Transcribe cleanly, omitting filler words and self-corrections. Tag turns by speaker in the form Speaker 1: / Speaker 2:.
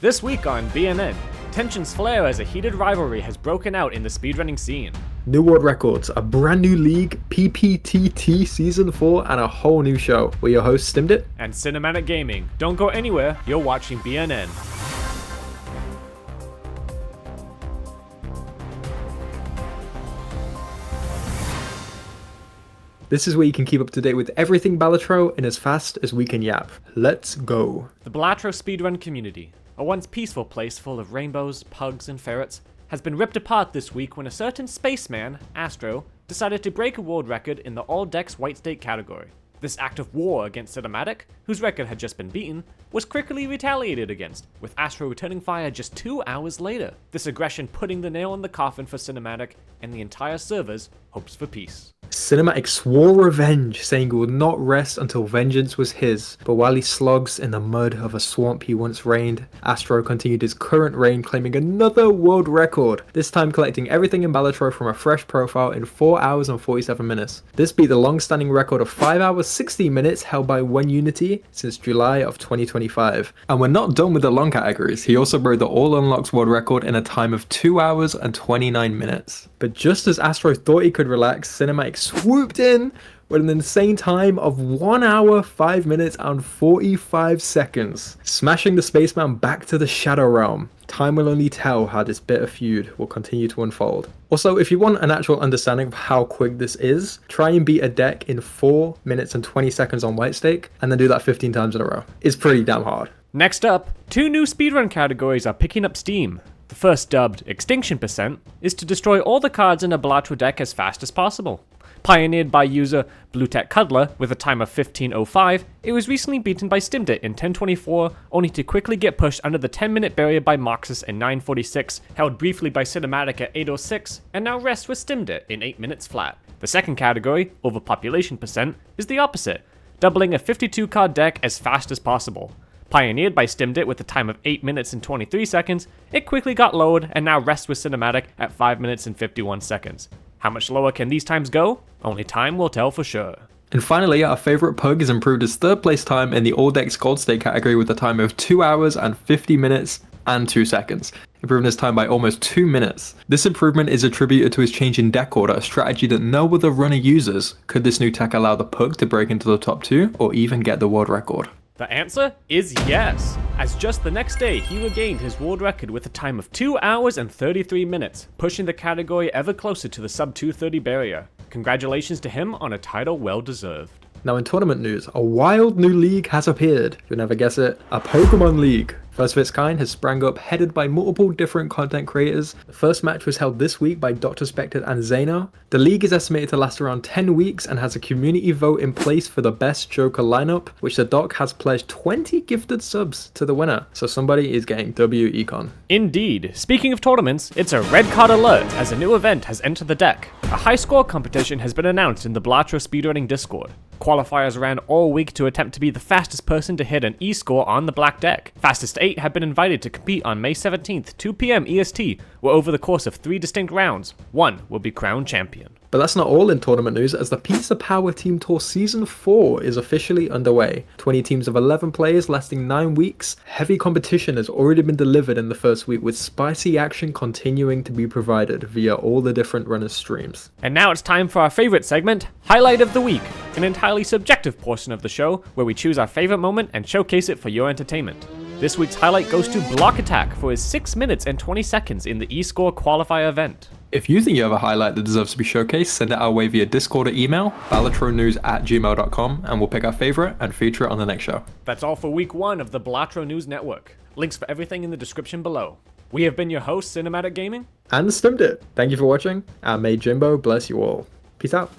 Speaker 1: This week on BNN, tensions flare as a heated rivalry has broken out in the speedrunning scene.
Speaker 2: New world records, a brand new league, PPTT Season 4, and a whole new show. We're your hosts, Stimmed
Speaker 1: And Cinematic Gaming. Don't go anywhere, you're watching BNN.
Speaker 2: This is where you can keep up to date with everything Balatro in as fast as we can yap. Let's go.
Speaker 1: The Balatro speedrun community, a once peaceful place full of rainbows, pugs, and ferrets, has been ripped apart this week when a certain spaceman, Astro, decided to break a world record in the all decks white state category. This act of war against Cinematic, whose record had just been beaten, was quickly retaliated against, with Astro returning fire just 2 hours later. This aggression putting the nail in the coffin for Cinematic and the entire server's hopes for peace.
Speaker 2: Cinematic swore revenge, saying he would not rest until vengeance was his. But while he slogs in the mud of a swamp he once reigned, Astro continued his current reign, claiming another world record, this time collecting everything in Balatro from a fresh profile in 4 hours and 47 minutes. This beat the long-standing record of 5 hours 60 minutes held by One Unity since July of 2025. And we're not done with the long categories. He also broke the All Unlocks world record in a time of 2 hours and 29 minutes. But just as Astro thought he could relax, Cinematic swooped in with an insane time of 1 hour, 5 minutes and 45 seconds, smashing the spaceman back to the Shadow Realm. Time will only tell how this bitter feud will continue to unfold. Also, if you want an actual understanding of how quick this is, try and beat a deck in 4 minutes and 20 seconds on white stake, and then do that 15 times in a row. It's pretty damn hard.
Speaker 1: Next up, 2 new speedrun categories are picking up steam. The first, dubbed Extinction Percent, is to destroy all the cards in a Balatro deck as fast as possible. Pioneered by user BlueTech Cuddler with a time of 15:05, it was recently beaten by Stimmed in 10:24, only to quickly get pushed under the 10-minute barrier by Moxus in 9:46, held briefly by Cinematic at 8:06, and now rests with Stimmed in 8 minutes flat. The second category, Overpopulation Percent, is the opposite, doubling a 52-card deck as fast as possible. Pioneered by Stimmed with a time of 8 minutes and 23 seconds, it quickly got lowered and now rests with Cinematic at 5 minutes and 51 seconds. How much lower can these times go? Only time will tell for sure.
Speaker 2: And finally, our favourite pug has improved his third place time in the All Decks Gold State category with a time of 2 hours and 50 minutes and 2 seconds, improving his time by almost 2 minutes. This improvement is attributed to his change in deck order, a strategy that no other runner uses. Could this new tech allow the pug to break into the top 2 or even get the world record?
Speaker 1: The answer is yes, as just the next day he regained his world record with a time of 2 hours and 33 minutes, pushing the category ever closer to the sub 230 barrier. Congratulations to him on a title well deserved.
Speaker 2: Now in tournament news, a wild new league has appeared. You'll never guess it, a Pokemon League. First of its kind has sprang up, headed by multiple different content creators. The first match was held this week by Dr. Spected and Zeno. The league is estimated to last around 10 weeks and has a community vote in place for the best Joker lineup, which the doc has pledged 20 gifted subs to the winner. So somebody is getting W Econ.
Speaker 1: Indeed. Speaking of tournaments, it's a red card alert as a new event has entered the deck. A high score competition has been announced in the Balatro speedrunning Discord. Qualifiers ran all week to attempt to be the fastest person to hit an E score on the black deck. Fastest 8 have been invited to compete on May 17th, 2 PM EST, where over the course of 3 distinct rounds, one will be crowned champion.
Speaker 2: But that's not all in tournament news, as the Pizza Power Team Tour Season 4 is officially underway. 20 teams of 11 players lasting 9 weeks. Heavy competition has already been delivered in the first week, with spicy action continuing to be provided via all the different runners' streams.
Speaker 1: And now it's time for our favorite segment, Highlight of the Week, an entirely subjective portion of the show where we choose our favorite moment and showcase it for your entertainment. This week's highlight goes to Block Attack for his 6 minutes and 20 seconds in the E-Score qualifier event.
Speaker 2: If you think you have a highlight that deserves to be showcased, send it our way via Discord or email, balatronews@gmail.com, and we'll pick our favorite and feature it on the next show.
Speaker 1: That's all for week 1 of the Balatro News Network. Links for everything in the description below. We have been your hosts, Cinematic Gaming.
Speaker 2: And Stimmed It. Thank you for watching, and may Jimbo bless you all. Peace out.